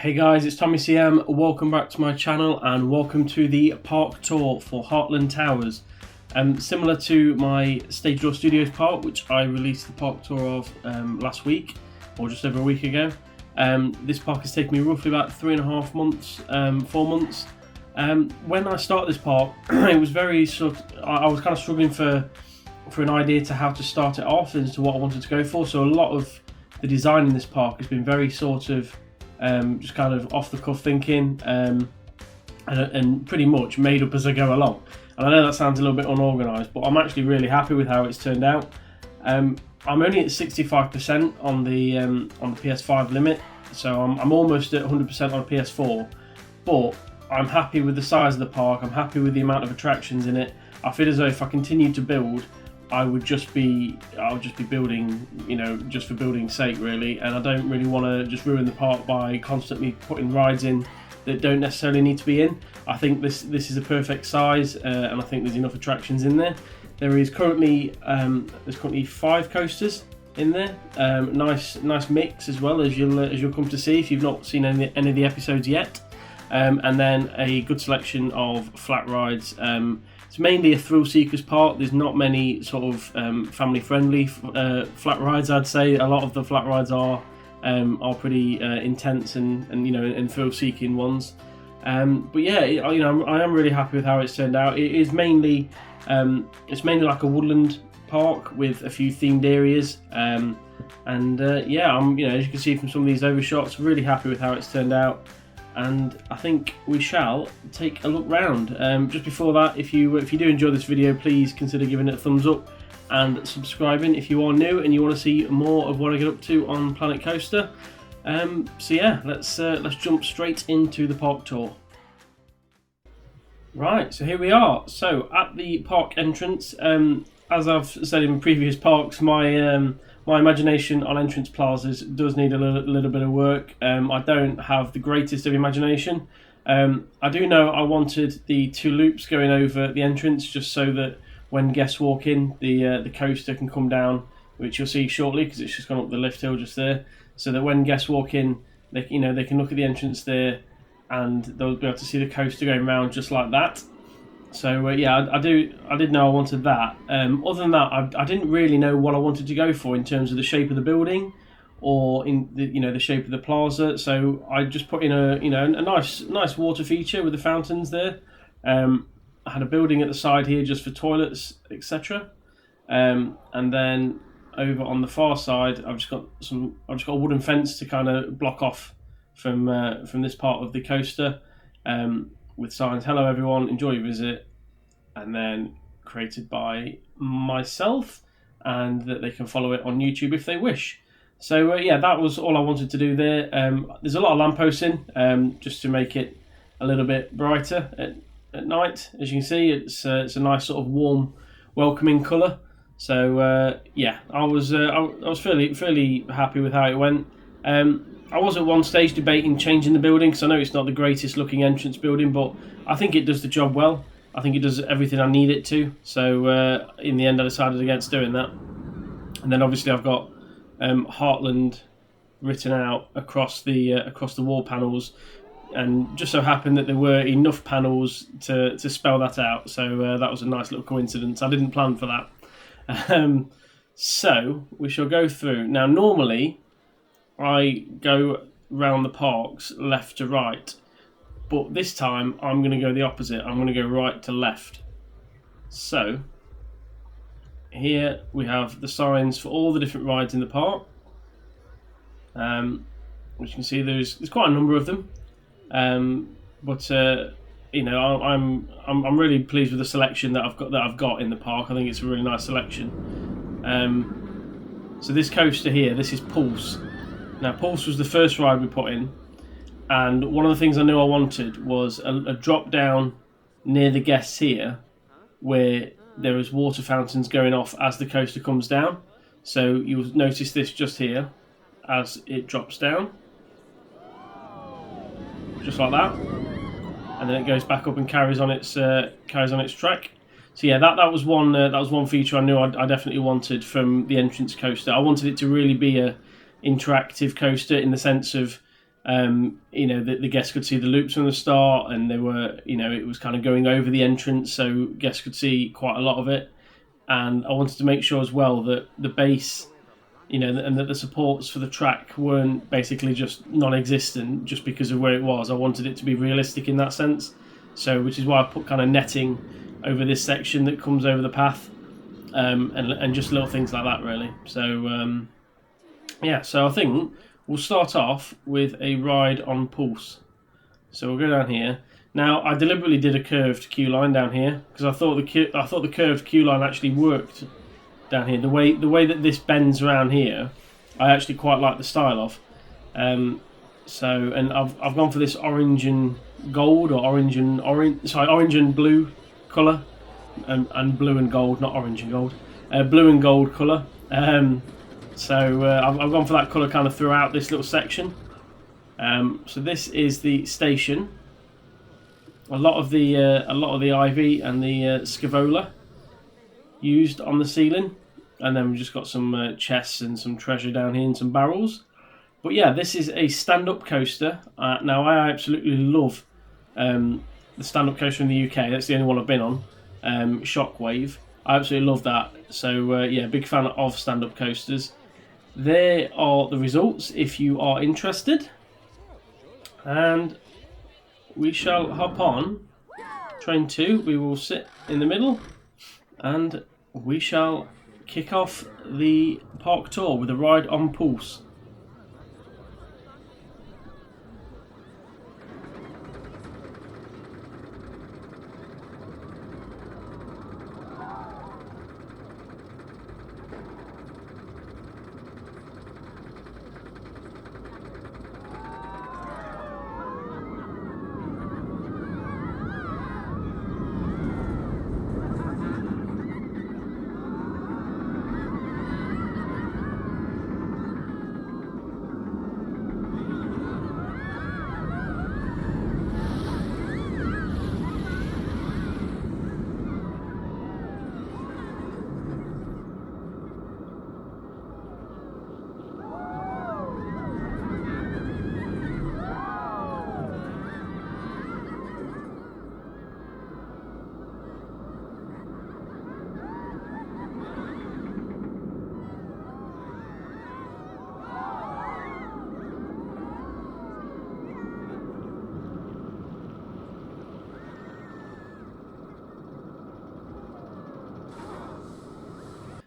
Hey guys, it's Tommy CM, welcome back to my channel and welcome to the park tour for Heartland Towers. Similar to my Stage Door Studios park, which I released the park tour of last week, or just over a week ago. This park has taken me roughly about 3.5 months, 4 months. When I started this park, it was very I was kind of struggling for an idea to how to start it off as to what I wanted to go for. So a lot of the design in this park has been very just kind of off the cuff thinking and pretty much made up as I go along. And I know that sounds a little bit unorganised, but I'm actually really happy with how it's turned out. I'm only at 65% on the PS5 limit, so I'm almost at 100% on PS4. But I'm happy with the size of the park. I'm happy with the amount of attractions in it. I feel as though if I continue to build, I would just be building, just for building's sake, really. And I don't really want to just ruin the park by constantly putting rides in that don't necessarily need to be in. I think this is a perfect size, and I think there's enough attractions in there. There's currently 5 coasters in there. Nice mix as well, as you'll come to see if you've not seen any of the episodes yet. And then a good selection of flat rides. It's mainly a thrill seekers park. There's not many sort of family friendly flat rides. I'd say a lot of the flat rides are pretty intense and thrill seeking ones. But yeah, I am really happy with how it's turned out. It is mainly like a woodland park with a few themed areas. Yeah, as you can see from some of these overshots, really happy with how it's turned out. And I think we shall take a look round. Just before that, if you do enjoy this video, please consider giving it a thumbs up and subscribing if you are new and you want to see more of what I get up to on Planet Coaster. So yeah, let's jump straight into the park tour. Right, so here we are. So at the park entrance, as I've said in previous parks, my imagination on entrance plazas does need a little bit of work. I don't have the greatest of imagination. I do know I wanted the 2 loops going over the entrance just so that when guests walk in, the coaster can come down, which you'll see shortly because it's just gone up the lift hill just there. So that when guests walk in, they can look at the entrance there and they'll be able to see the coaster going around just like that. So yeah, I did know I wanted that. Other than that, I didn't really know what I wanted to go for in terms of the shape of the building, or in the shape of the plaza. So I just put in a nice water feature with the fountains there. I had a building at the side here just for toilets, etc. And then over on the far side, I've just got a wooden fence to kind of block off from this part of the coaster. With signs, hello everyone, enjoy your visit, and then created by myself, and that they can follow it on YouTube if they wish. So yeah, that was all I wanted to do there. There's a lot of lampposts in, just to make it a little bit brighter at night. As you can see, it's a nice sort of warm, welcoming colour. So yeah, I was fairly happy with how it went. I was at one stage debating changing the building because I know it's not the greatest looking entrance building, but I think it does the job well. I think it does everything I need it to. So in the end, I decided against doing that. And then obviously I've got Heartland written out across the wall panels, and just so happened that there were enough panels to spell that out. So that was a nice little coincidence. I didn't plan for that. So we shall go through now. Normally, I go round the parks left to right, but this time I'm going to go the opposite. I'm going to go right to left. So here we have the signs for all the different rides in the park. As you can see, there's quite a number of them, but I'm really pleased with the selection that I've got in the park. I think it's a really nice selection. So this coaster here, this is Pulse. Now, Pulse was the first ride we put in, and one of the things I knew I wanted was a drop down near the guests here, where there is water fountains going off as the coaster comes down. So you'll notice this just here as it drops down, just like that, and then it goes back up and carries on its track. So yeah, that was one feature I knew I definitely wanted from the entrance coaster. I wanted it to really be a interactive coaster in the sense of You know, the guests could see the loops from the start, and they were, you know, it was kind of going over the entrance, so guests could see quite a lot of it. And I wanted to make sure as well that the bass, you know, and that the supports for the track weren't basically just non-existent just because of where it was. I wanted it to be realistic in that sense. So, which is why I put kind of netting over this section that comes over the path, and just little things like that, really. So, yeah, so I think we'll start off with a ride on Pulse. So we'll go down here. Now, I deliberately did a curved queue line down here because I thought the curved queue line actually worked down here. The way that this bends around here, I actually quite like the style of. So, and I've gone for this orange and gold, or orange and blue colour, and blue and gold, not orange and gold, blue and gold colour. So I've gone for that colour kind of throughout this little section. So this is the station. A lot of the ivy and the scavola used on the ceiling, and then we've just got some chests and some treasure down here and some barrels. But yeah, this is a stand-up coaster. Now I absolutely love the stand-up coaster in the UK. That's the only one I've been on. Shockwave. I absolutely love that. So yeah, big fan of stand-up coasters. There are the results if you are interested, and we shall hop on train 2. We will sit in the middle, and we shall kick off the park tour with a ride on Pulse.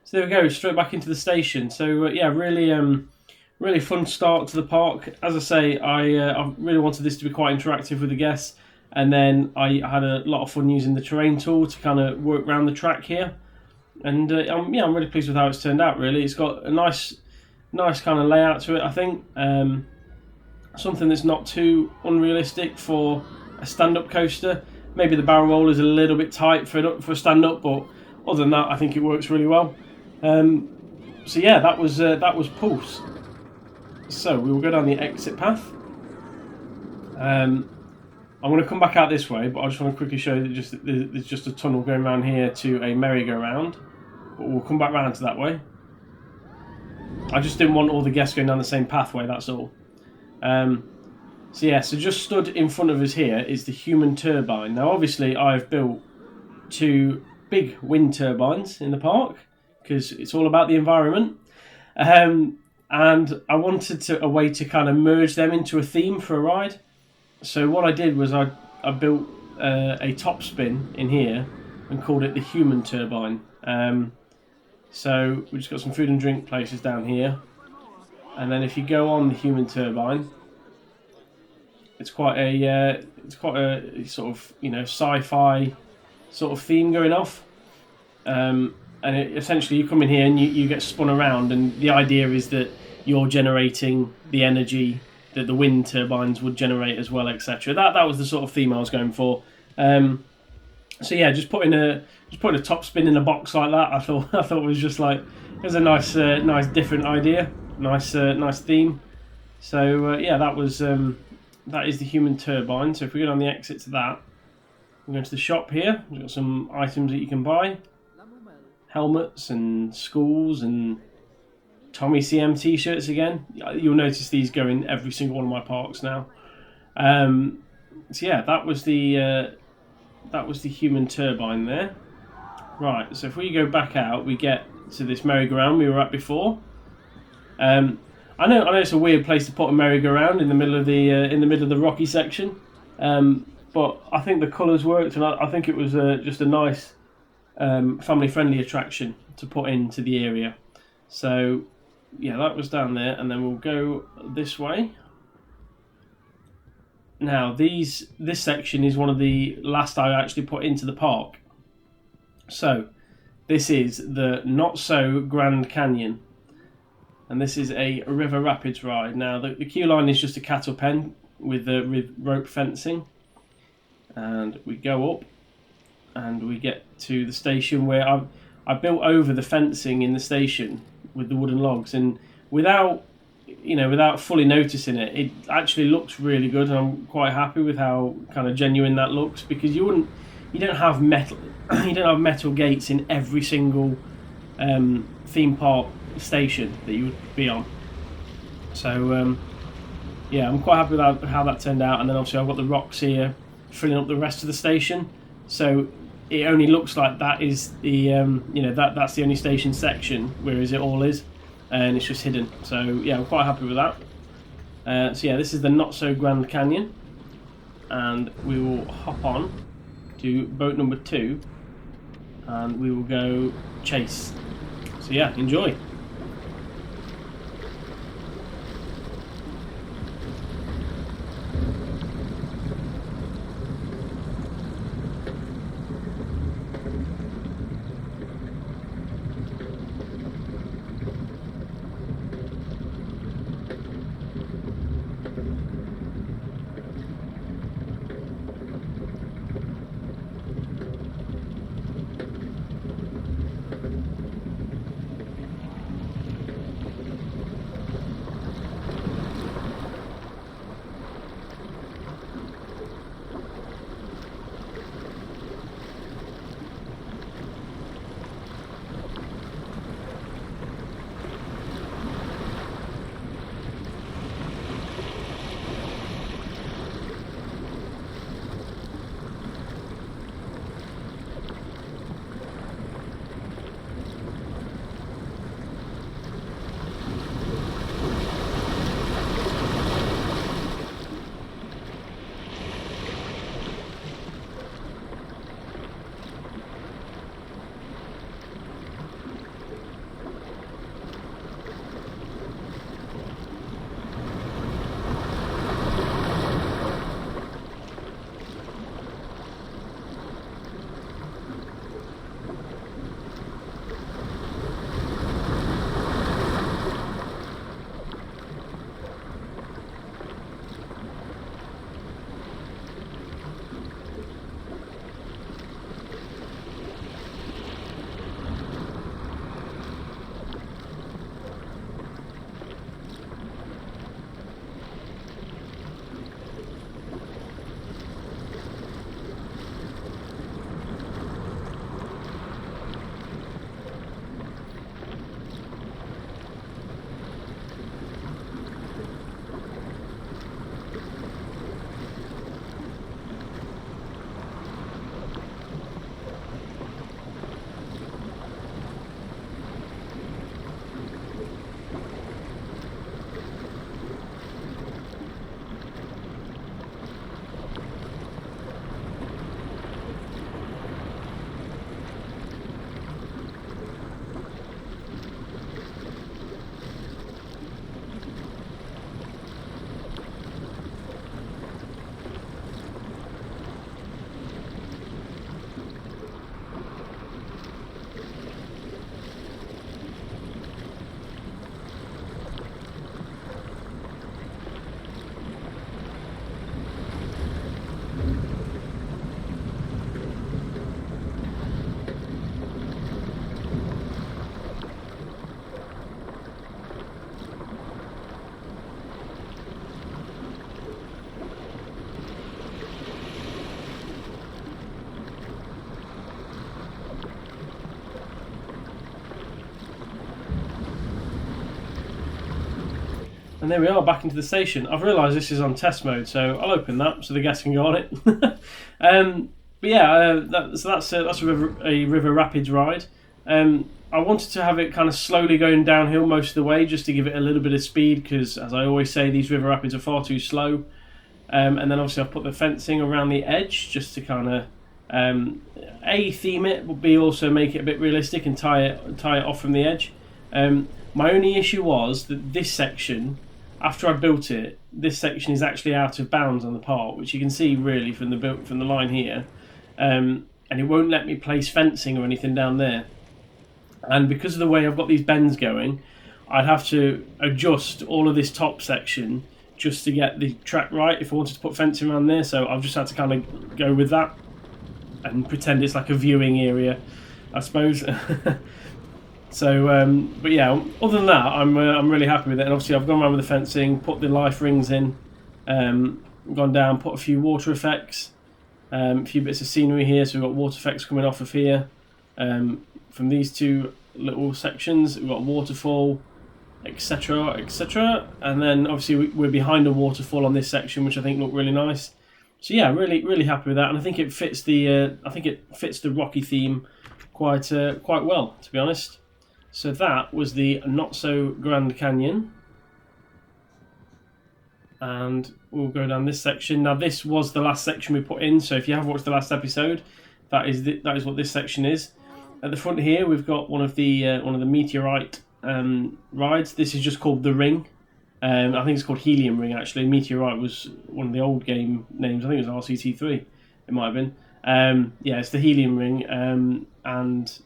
So there we go, straight back into the station. So yeah, really fun start to the park. As I say, I really wanted this to be quite interactive with the guests, and then I had a lot of fun using the terrain tool to kind of work around the track here. And I'm really pleased with how it's turned out. Really, it's got a nice kind of layout to it. I think something that's not too unrealistic for a stand-up coaster. Maybe the barrel roll is a little bit tight for a stand-up, but other than that, I think it works really well. So yeah, that was Pulse. So we will go down the exit path. I'm going to come back out this way, but I just want to quickly show you that there's just a tunnel going around here to a merry-go-round. But we'll come back round to that way. I just didn't want all the guests going down the same pathway, that's all. So yeah, so just stood in front of us here is the human turbine. Now obviously I've built 2 big wind turbines in the park, because it's all about the environment. And I wanted a way to kind of merge them into a theme for a ride. So what I did was I built a top spin in here and called it the human turbine. So we just got some food and drink places down here, and then if you go on the human turbine, it's quite a sort of, you know, sci-fi sort of theme going off. And essentially you come in here and you get spun around, and the idea is that you're generating the energy that the wind turbines would generate as well, etc. That was the sort of theme I was going for. So yeah, just putting a top spin in a box like that, I thought it was just like, it was a nice different idea, nice theme. So yeah, that is the human turbine. So if we go down the exit to that, we're going to the shop here. We've got some items that you can buy. Helmets and schools and Tommy CM t-shirts again. You'll notice these go in every single one of my parks now. So yeah, that was the human turbine there. Right, so if we go back out, we get to this merry-go-round we were at before. I know it's a weird place to put a merry-go-round in the middle of the rocky section, but I think the colours worked, and I think it was just a nice family-friendly attraction to put into the area. So yeah, that was down there, and then we'll go this way. Now this section is one of the last I actually put into the park. So this is the Not So Grand Canyon, and this is a river rapids ride. Now the queue line is just a cattle pen with rope fencing, and we go up and we get to the station where I built over the fencing in the station with the wooden logs, and without fully noticing it, it actually looks really good, and I'm quite happy with how kind of genuine that looks, because you don't have metal gates in every single theme park station that you would be on. So yeah, I'm quite happy with how that turned out. And then obviously I've got the rocks here filling up the rest of the station, so it only looks like that is the that's the only station section, whereas it all is, and it's just hidden. So yeah, I'm quite happy with that. So yeah, this is the Not So Grand Canyon, and we will hop on to boat number 2, and we will go chase. So yeah, enjoy. And there we are, back into the station. I've realised this is on test mode, so I'll open that so the guests can go on it. But yeah, that's a river rapids ride. I wanted to have it kind of slowly going downhill most of the way, just to give it a little bit of speed, because as I always say, these river rapids are far too slow. And then obviously I've put the fencing around the edge just to kind of theme it, but B, also make it a bit realistic and tie it off from the edge. My only issue was that this section, after I built it, this section is actually out of bounds on the part, which you can see really from the line here, and it won't let me place fencing or anything down there. And because of the way I've got these bends going, I'd have to adjust all of this top section just to get the track right if I wanted to put fencing around there. So I've just had to kind of go with that and pretend it's like a viewing area, I suppose. So, but yeah, other than that, I'm really happy with it. And obviously I've gone around with the fencing, put the life rings in, gone down, put a few water effects, a few bits of scenery here. So we've got water effects coming off of here. From these two little sections, we've got waterfall, etc, etc, and then obviously we're behind a waterfall on this section, which I think looked really nice. So yeah, really happy with that, and I think it fits the Rocky theme quite well, to be honest. So that was the Not So Grand Canyon, and we'll go down this section. Now this was the last section we put in, so if you have watched the last episode, that is what this section is. At the front here, we've got one of the meteorite rides. This is just called the Ring. I think it's called Helium Ring, actually. Meteorite was one of the old game names. I think it was RCT3. It might have been. Yeah, it's the Helium Ring. And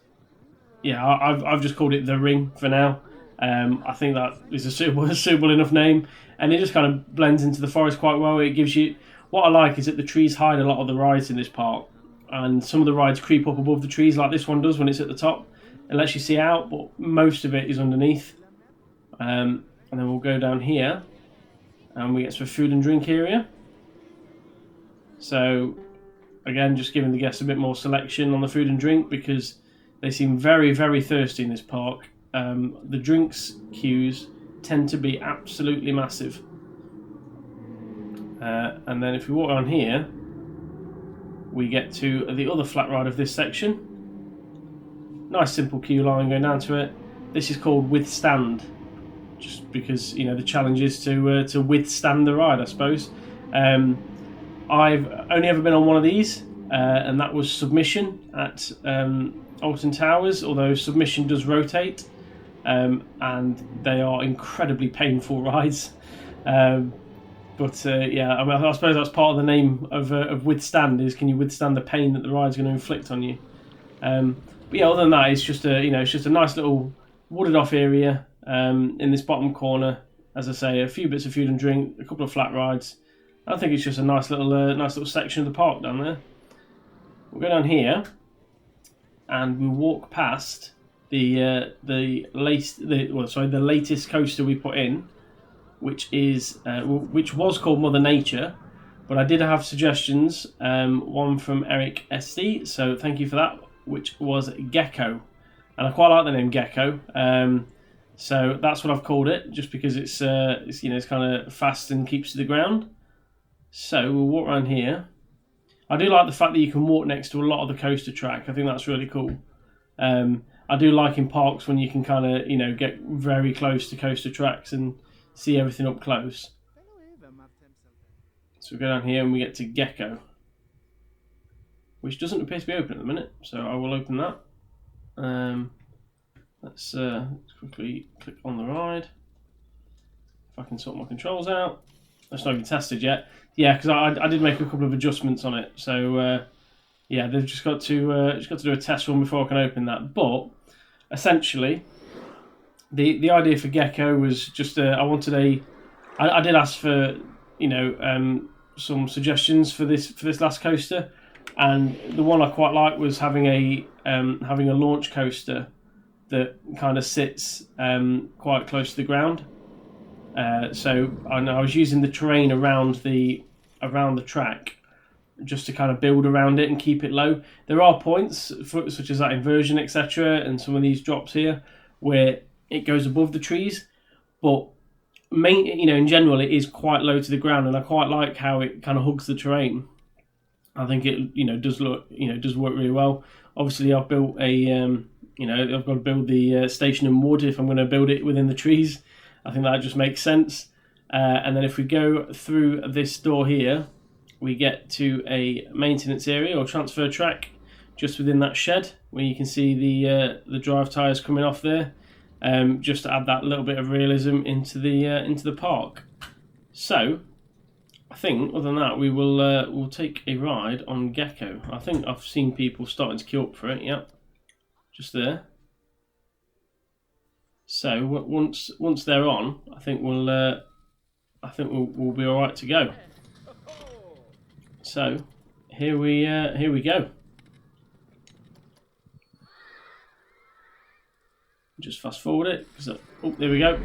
yeah, I've just called it the Ring for now. I think that is a suitable enough name, and it just kind of blends into the forest quite well. It gives you, what I like is that the trees hide a lot of the rides in this park. And some of the rides creep up above the trees like this one does when it's at the top. It lets you see out, but most of it is underneath. And then we'll go down here and we get to a food and drink area. So again, just giving the guests a bit more selection on the food and drink, because they seem very thirsty in this park. The drinks queues tend to be absolutely massive. And then if we walk on here, we get to the other flat ride of this section. Nice simple queue line going down to it. This is called Withstand, just because, you know, the challenge is to withstand the ride, I suppose. I've only ever been on one of these, and that was Submission at Alton Towers, although Submission does rotate, and they are incredibly painful rides. But yeah, I mean, I suppose that's part of the name of Withstand, is can you withstand the pain that the ride's going to inflict on you. But yeah, other than that, it's just a nice little wooded off area in this bottom corner. As I say, a few bits of food and drink, a couple of flat rides. I think it's just a nice little section of the park down there. We'll go down here, and we'll walk past the latest coaster we put in, which was called Mother Nature, but I did have suggestions. One from Eric SD, so thank you for that, which was Gecko, and I quite like the name Gecko. So that's what I've called it, just because it's kind of fast and keeps to the ground. So we'll walk around here. I do like the fact that you can walk next to a lot of the coaster track. I think that's really cool. I do like in parks when you can kind of get very close to coaster tracks and see everything up close. So we go down here and we get to Gecko, which doesn't appear to be open at the minute, so I will open that. Let's quickly click on the ride. If I can sort my controls out. That's not even tested yet. Yeah, because I did make a couple of adjustments on it. So yeah, they've just got to do a test run before I can open that. But essentially, the idea for Gecko was just I did ask for some suggestions for this last coaster, and the one I quite liked was having a launch coaster that kind of sits quite close to the ground. So I was using the terrain around the track just to kind of build around it and keep it low. There are points such as that inversion, etc., and some of these drops here where it goes above the trees, but in general, it is quite low to the ground, and I quite like how it kind of hugs the terrain. I think it, does work really well. Obviously, I've built I've got to build the station in wood if I'm going to build it within the trees. I think that just makes sense. And then if we go through this door here, we get to a maintenance area or transfer track just within that shed, where you can see the drive tyres coming off there, just to add that little bit of realism into the park. So I think other than that, we'll take a ride on Gecko. I think I've seen people starting to queue up for it. Yep, just there. So once they're on, I think we'll be all right to go. So here we go. Just fast forward it because there we go.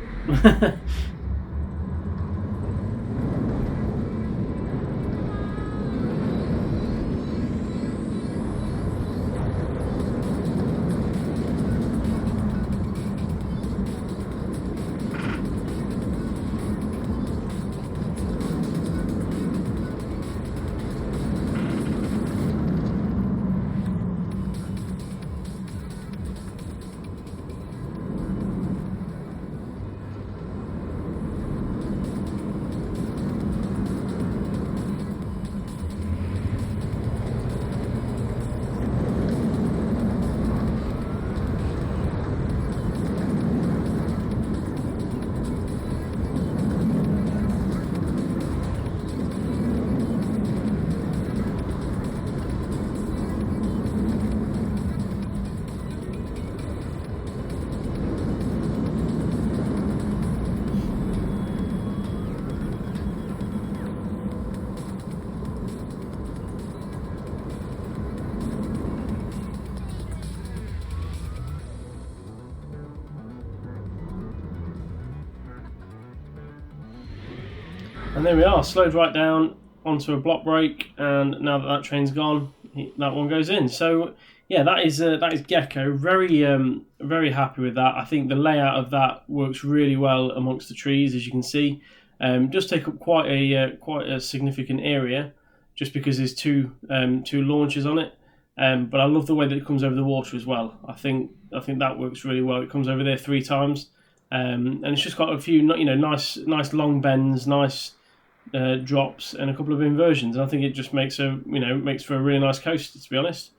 And there we are, slowed right down onto a block brake, and now that train's gone, that one goes in. So yeah, that is Gecko. Very happy with that. I think the layout of that works really well amongst the trees, as you can see. Does take up quite a significant area, just because there's two launchers on it. But I love the way that it comes over the water as well. I think that works really well. It comes over there 3 times, and it's just got a few nice long bends, nice drops, and a couple of inversions. And I think it just makes for a really nice coaster, to be honest.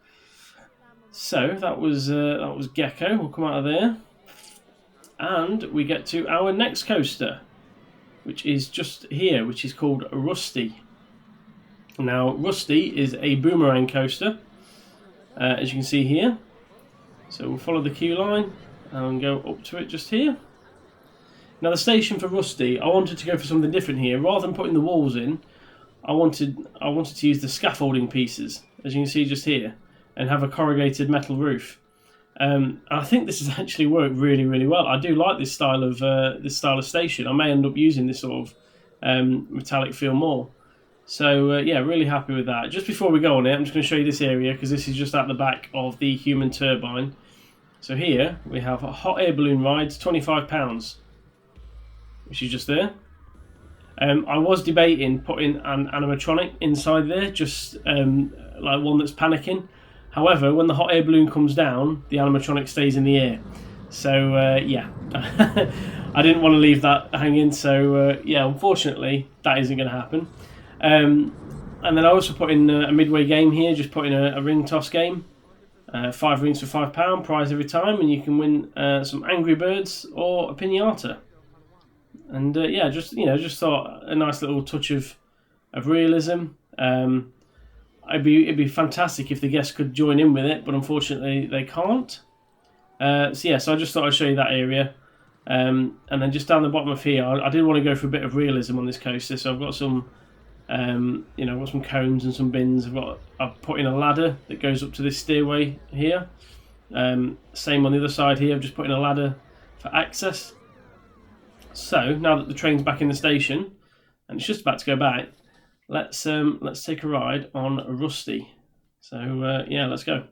So that was Gecko. We'll come out of there, and we get to our next coaster, which is just here, which is called Rusty. Now, Rusty is a boomerang coaster, as you can see here. So we'll follow the queue line and go up to it just here. Now, the station for Rusty, I wanted to go for something different here. Rather than putting the walls in, I wanted to use the scaffolding pieces, as you can see just here, and have a corrugated metal roof. And I think this has actually worked really, really well. I do like this style of station. I may end up using this sort of metallic feel more. So yeah, really happy with that. Just before we go on it, I'm just going to show you this area, because this is just at the back of the human turbine. So here we have a hot air balloon rides, £25, which is just there. I was debating putting an animatronic inside there, just like one that's panicking. However, when the hot air balloon comes down, the animatronic stays in the air. So yeah, I didn't want to leave that hanging. So yeah, unfortunately, that isn't going to happen. And then I also put in a midway game here, just put in a ring toss game. 5 rings for £5, prize every time, and you can win some Angry Birds or a pinata. And yeah, just thought a nice little touch of realism. It'd be fantastic if the guests could join in with it, but unfortunately they can't. So yeah, so I just thought I'd show you that area. And then just down the bottom of here, I did want to go for a bit of realism on this coaster, so I've got some I've got some cones and some bins. I've put in a ladder that goes up to this stairway here. Same on the other side here. I've just put in a ladder for access. So now that the train's back in the station and it's just about to go back, let's take a ride on Rusty. So yeah, let's go.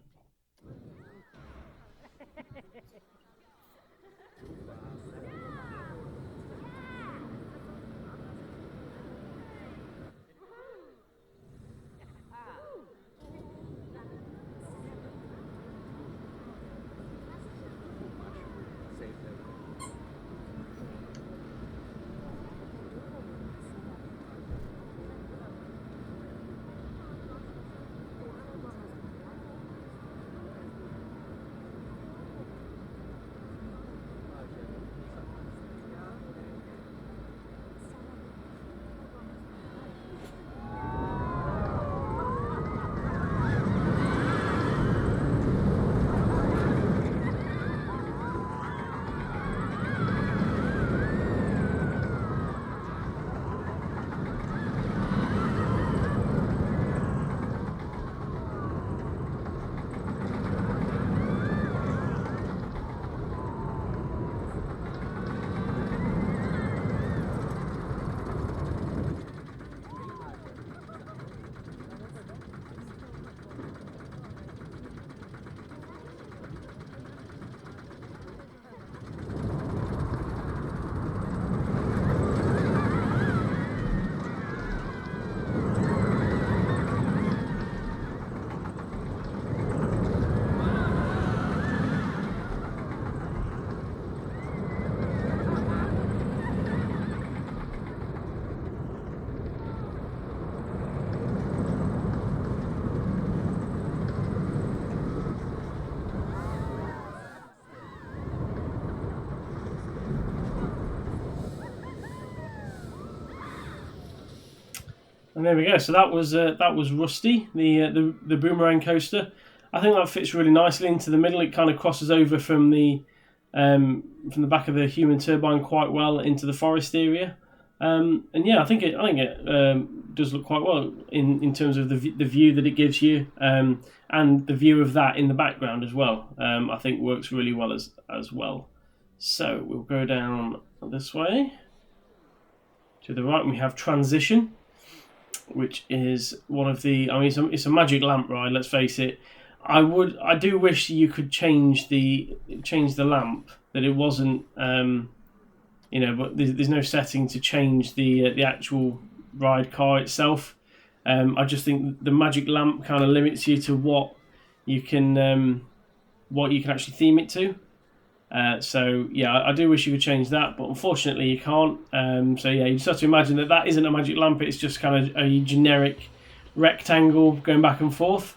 And there we go. So that was Rusty, the boomerang coaster. I think that fits really nicely into the middle. It kind of crosses over from the back of the human turbine quite well into the forest area. And yeah, I think it does look quite well in terms of the view that it gives you, and the view of that in the background as well. I think works really well as well. So we'll go down this way. To the right, we have Transition, which is one of the. I mean, it's a magic lamp ride. Let's face it. I do wish you could change the lamp, that it wasn't. But there's no setting to change the actual ride car itself. I just think the magic lamp kind of limits you to what you can actually theme it to. So yeah, I do wish you could change that, but unfortunately you can't. So yeah, you just have to imagine that isn't a magic lamp. It's just kind of a generic rectangle going back and forth.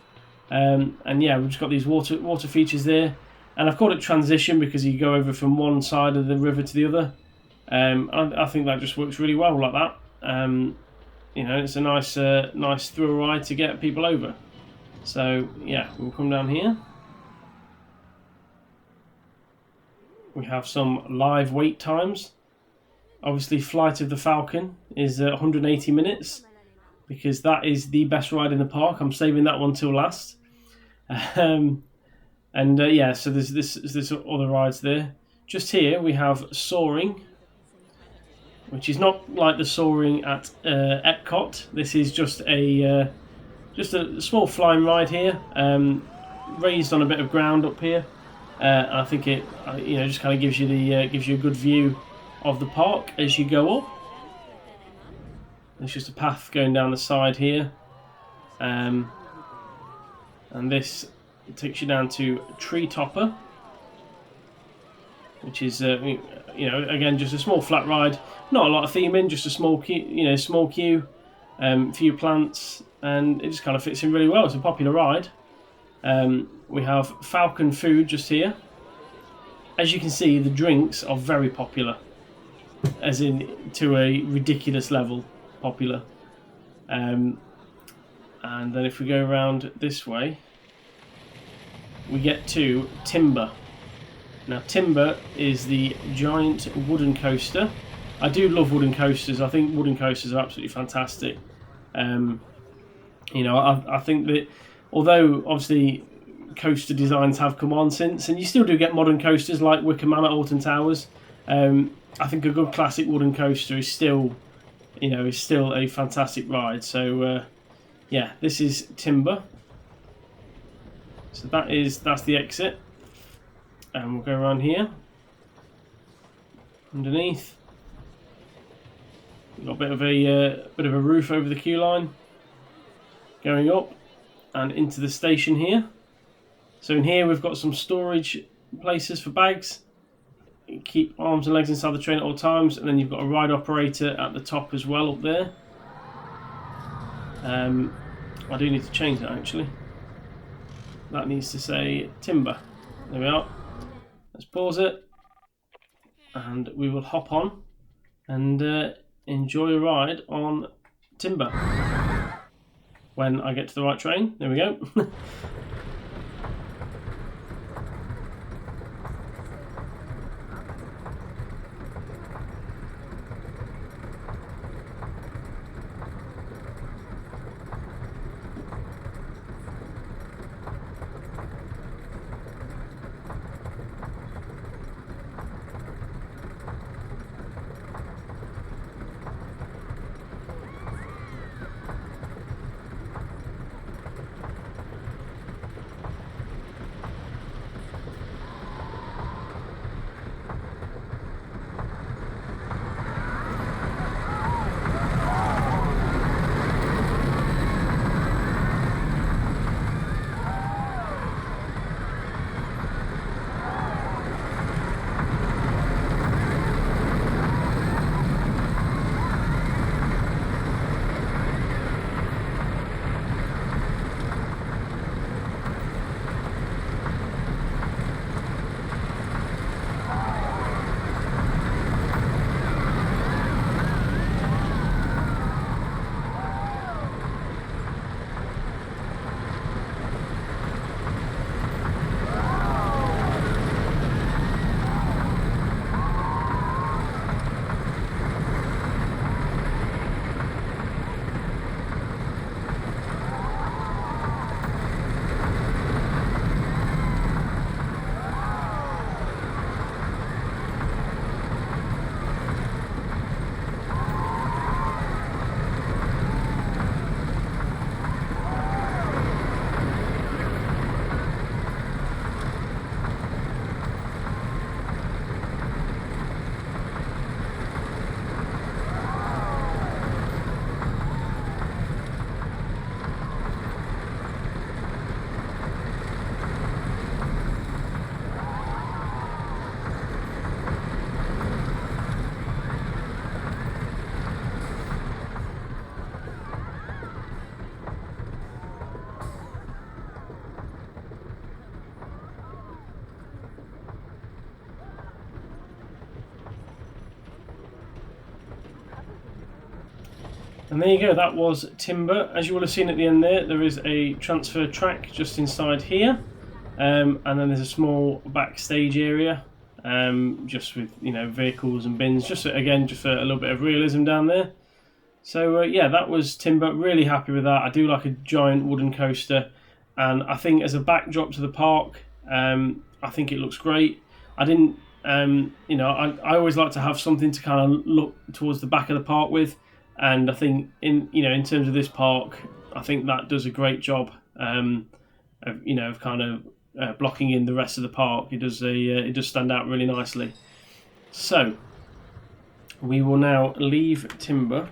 And yeah, we've just got these water features there, and I've called it Transition because you go over from one side of the river to the other. I think that just works really well like that. It's a nice thrill ride to get people over. So yeah, we'll come down here. We have some live wait times. Obviously, Flight of the Falcon is 180 minutes because that is the best ride in the park. I'm saving that one till last. Yeah, so there's other rides there. Just here we have Soaring, which is not like the Soaring at Epcot. This is just a small flying ride here, raised on a bit of ground up here. I think it just kind of gives you a good view of the park as you go up. There's just a path going down the side here, and this takes you down to Tree Topper, which is again just a small flat ride, not a lot of theming, just a small queue, few plants, and it just kind of fits in really well. It's a popular ride. We have Falcon Food just here. As you can see, the drinks are very popular, as in to a ridiculous level popular. And then if we go around this way, we get to Timber. Now Timber is the giant wooden coaster. I do love wooden coasters. I think wooden coasters are absolutely fantastic. I think that although obviously coaster designs have come on since, and you still do get modern coasters like Wicker Man at Alton Towers, I think a good classic wooden coaster is still a fantastic ride. So yeah, this is Timber. So that's the exit, and we'll go around here. Underneath, we've got a bit of a roof over the queue line, going up and into the station here. So in here we've got some storage places for bags. Keep arms and legs inside the train at all times, and then you've got a ride operator at the top as well up there. I do need to change that actually. That needs to say Timber. There we are. Let's pause it, and we will hop on and enjoy a ride on Timber when I get to the right train. There we go. And there you go, that was Timber. As you will have seen at the end there is a transfer track just inside here. And then there's a small backstage area, just with vehicles and bins, just for a little bit of realism down there. So yeah, that was Timber. Really happy with that. I do like a giant wooden coaster, and I think as a backdrop to the park, I think it looks great. I didn't, I always like to have something to kind of look towards the back of the park with, and I think in terms of this park, I think that does a great job of kind of blocking in the rest of the park. It does stand out really nicely. So we will now leave Timber,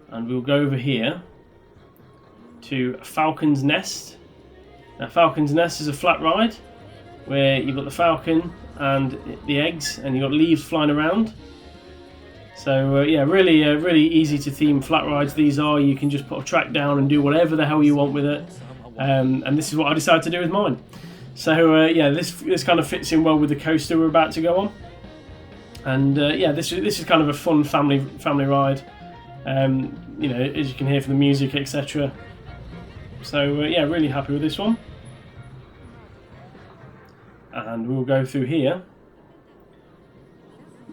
and we'll go over here to Falcon's Nest. Now, Falcon's Nest is a flat ride where you've got the falcon and the eggs, and you've got leaves flying around. So yeah, really easy to theme flat rides these are. You can just put a track down and do whatever the hell you want with it. And this is what I decided to do with mine. So yeah, this kind of fits in well with the coaster we're about to go on. And yeah, this is kind of a fun family ride. As you can hear from the music, etc. So yeah, really happy with this one. And we'll go through here.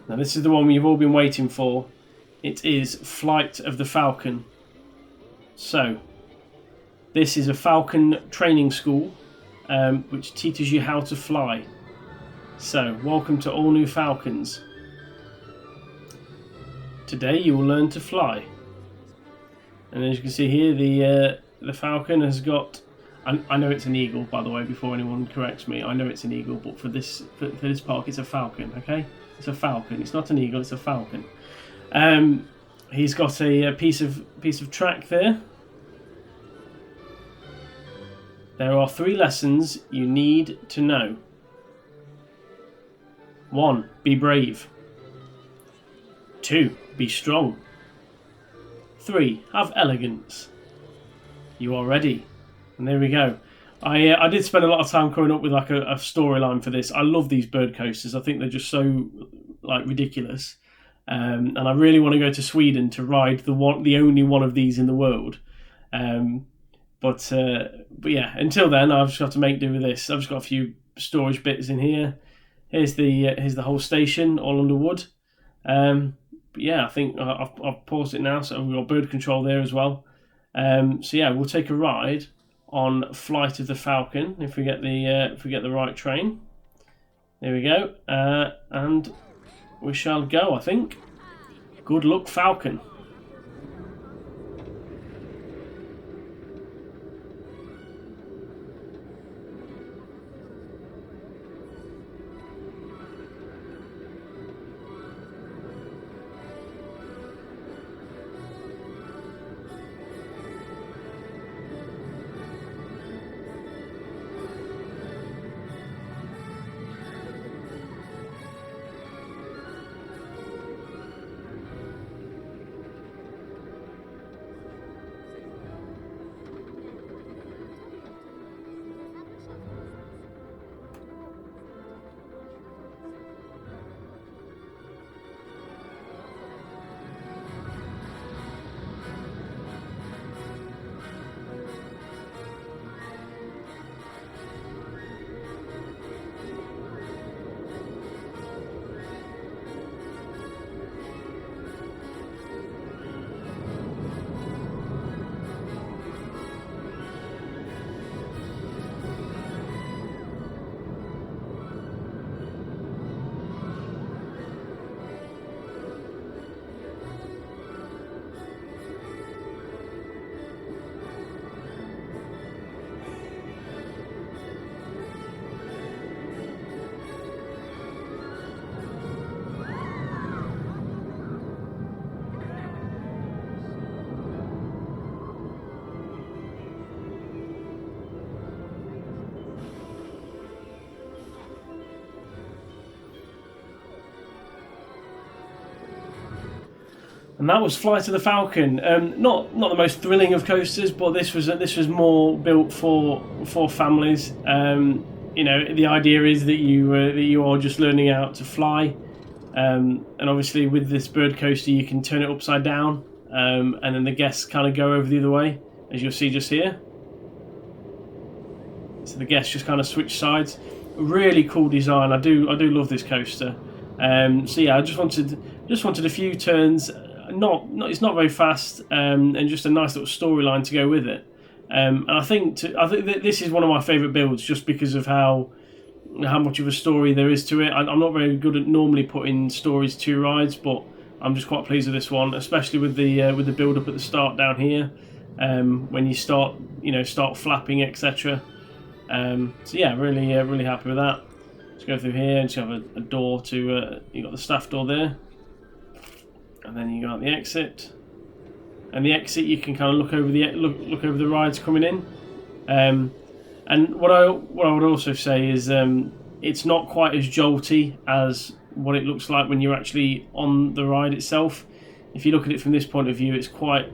Now this is the one you've all been waiting for. It is Flight of the Falcon. So this is a Falcon training school, which teaches you how to fly. So welcome to all new Falcons. Today you will learn to fly. And as you can see here, the Falcon has got. I know it's an eagle, by the way, before anyone corrects me. I know it's an eagle, but for this park, it's a falcon. Okay, it's a falcon. It's not an eagle. It's a falcon. He's got a piece of track there. There are 3 lessons you need to know. 1. Be brave. 2. Be strong. 3. Have elegance. You are ready. And there we go. I did spend a lot of time coming up with like a storyline for this. I love these bird coasters. I think they're just so like ridiculous. And I really want to go to Sweden to ride the only one of these in the world. But yeah, until then, I've just got to make do with this. I've just got a few storage bits in here. Here's the whole station, all under wood. But yeah, I think I've paused it now, so we've got bird control there as well. So yeah, we'll take a ride on Flight of the Falcon if we get the right train. There we go, and we shall go. I think. Good luck, Falcon. And that was Flight of the Falcon. Not the most thrilling of coasters, but this was more built for families. The idea is that you are just learning how to fly, and obviously with this bird coaster you can turn it upside down, and then the guests kind of go over the other way, as you'll see just here. So the guests just kind of switch sides. Really cool design. I do love this coaster. So yeah, I just wanted a few turns. It's not very fast, and just a nice little storyline to go with it. And I think this is one of my favourite builds, just because of how much of a story there is to it. I'm not very good at normally putting stories to rides, but I'm just quite pleased with this one, especially with the build up at the start down here, when you start flapping, etc. So yeah, really happy with that. Let's go through here and just have a door to you got the staff door there, and then you got the exit. And the exit, you can kind of look over the rides coming in. And what I would also say is it's not quite as jolty as what it looks like when you're actually on the ride itself. If you look at it from this point of view, it's quite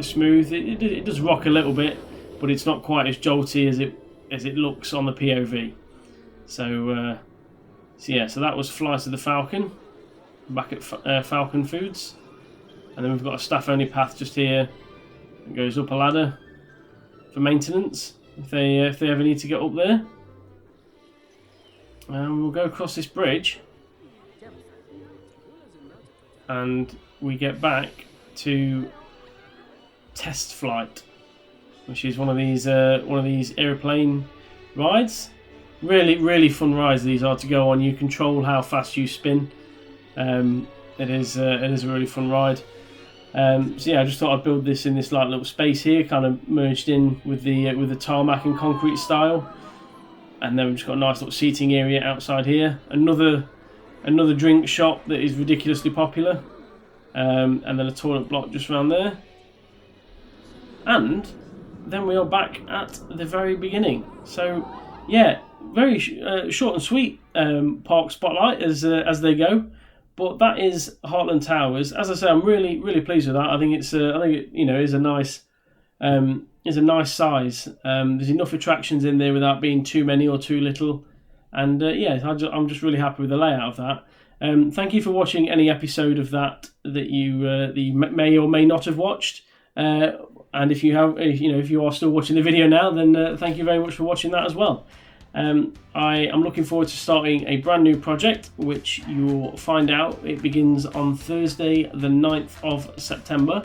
smooth. It does rock a little bit, but it's not quite as jolty as it looks on the POV. So yeah, so that was Flight of the Falcon, back at Falcon Foods. And then we've got a staff-only path just here. It goes up a ladder for maintenance if they ever need to get up there. And we'll go across this bridge, and we get back to Test Flight, which is one of these airplane rides. Really fun rides these are to go on. You control how fast you spin. It is a really fun ride. So yeah, I just thought I'd build this in this like little space here, kind of merged in with the tarmac and concrete style. And then we've just got a nice little seating area outside here. Another drink shop that is ridiculously popular, and then a toilet block just around there. And then we are back at the very beginning. So yeah, very short and sweet park spotlight as they go. But that is Heartland Towers. As I say, I'm really pleased with that. I think it is a nice size. There's enough attractions in there without being too many or too little, and yeah, I'm just really happy with the layout of that. Thank you for watching any episode of that you may or may not have watched. And if you are still watching the video now, then thank you very much for watching that as well. I am looking forward to starting a brand new project, which you will find out. It begins on Thursday the 9th of September.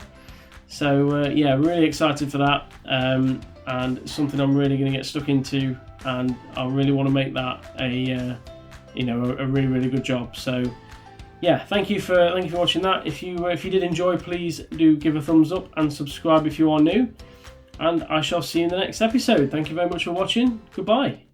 So yeah, really excited for that, and something I'm really going to get stuck into, and I really want to make that a really good job. So yeah, thank you for watching that. If you did enjoy, please do give a thumbs up and subscribe if you are new, and I shall see you in the next episode. Thank you very much for watching. Goodbye.